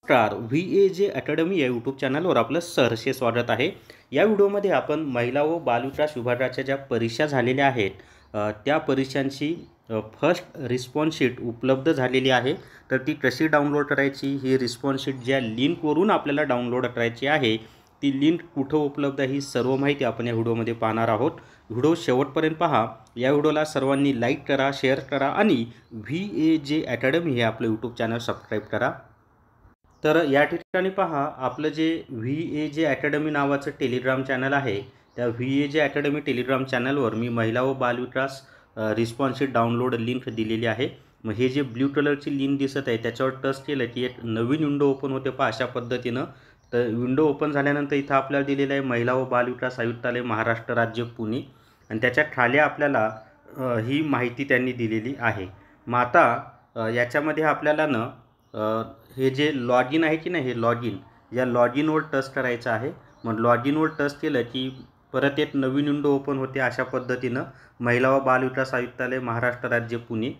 नमस्कार. VAJ academy या YouTube चॅनलवर आपलं सहर्ष स्वागत आहे. या व्हिडिओमध्ये आपण महिला व बालविकास विभागाच्या ज्या परीक्षा झालेल्या आहेत त्या परीक्षांची फर्स्ट रिस्पॉन्स शीट उपलब्ध झालेली आहे. तर ती कशी डाउनलोड करायची, ही रिस्पॉन्स शीट ज्या लिंकवरून आपल्याला डाउनलोड करायची आहे ती लिंक कुठं उपलब्ध आहे ही सर्व माहिती आपण या व्हिडिओमध्ये पाहणार आहोत. व्हिडिओ शेवटपर्यंत पहा. या व्हिडिओला सर्वांनी लाईक करा, शेअर करा आणि VAJ अकॅडमी हे आपलं यूट्यूब चॅनल सबस्क्राईब करा. तर या ठिकाणी पहा, आपलं जे VAJ अकॅडमी नावाचं टेलिग्राम चॅनल आहे त्या VAJ अकॅडमी टेलिग्राम चॅनलवर मी महिला व बालविकास रिस्पॉन्स शीट डाउनलोड लिंक दिलेली आहे. मग हे जे ब्ल्यू कलरची लिंक दिसत आहे त्याच्यावर टच केलं की एक नवीन विंडो ओपन होते पहा अशा पद्धतीनं. तर विंडो ओपन झाल्यानंतर इथं आपल्याला दिलेलं आहे महिला व बालविकास आयुक्तालय महाराष्ट्र राज्य पुणे आणि त्याच्या खाली आपल्याला ही माहिती त्यांनी दिलेली आहे. मग आता याच्यामध्ये आपल्याला हे जे लॉग इन आहे की नाही, हे लॉग इन या लॉग इनवर टच करायचं आहे. मग लॉग इनवर टच केलं की परत एक नवीन विंडो ओपन होते अशा पद्धतीनं. महिला व बालविकास आयुक्तालय महाराष्ट्र राज्य पुणे.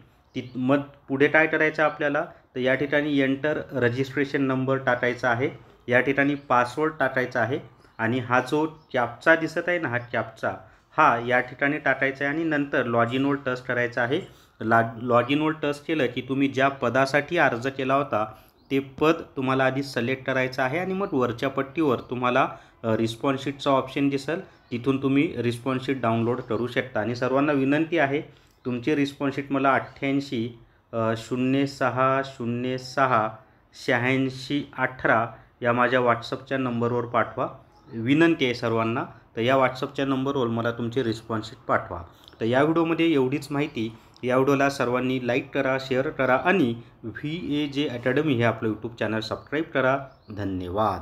मग पुढे काय करायचं आपल्याला, तर या ठिकाणी एंटर रजिस्ट्रेशन नंबर टाकायचा आहे, या ठिकाणी पासवर्ड टाकायचा आहे आणि हा जो कॅप्चा दिसत आहे ना, हा कॅप्चा हा या ठिकाणी टाकायचा आहे आणि नंतर लॉग इनवर टच करायचा आहे. लॉग इनवर टच केलं की तुम्ही ज्या पदासाठी अर्ज केला होता ते पद तुम्हाला आधी सिलेक्ट करायचं आहे आणि मग वरच्या पट्टीवर तुम्हाला रिस्पॉन्स शीटचा ऑप्शन दिसेल, तिथून तुम्ही रिस्पॉन्स शीट डाउनलोड करू शकता. आणि सर्वांना विनंती आहे, तुमची रिस्पॉन्स शीट मला 8806068618 या माझ्या व्हॉट्सअपच्या नंबरवर पाठवा. विनंती आहे सर्वांना. तर या व्हॉट्सअपच्या नंबरवर मला तुमची रिस्पॉन्स शीट पाठवा. तर या व्हिडिओमध्ये एवढीच माहिती. या व्हिडिओला सर्वांनी लाईक करा, शेअर करा आणि VAJ अकॅडमी हे आपलं यूट्यूब चॅनल सबस्क्राईब करा. धन्यवाद.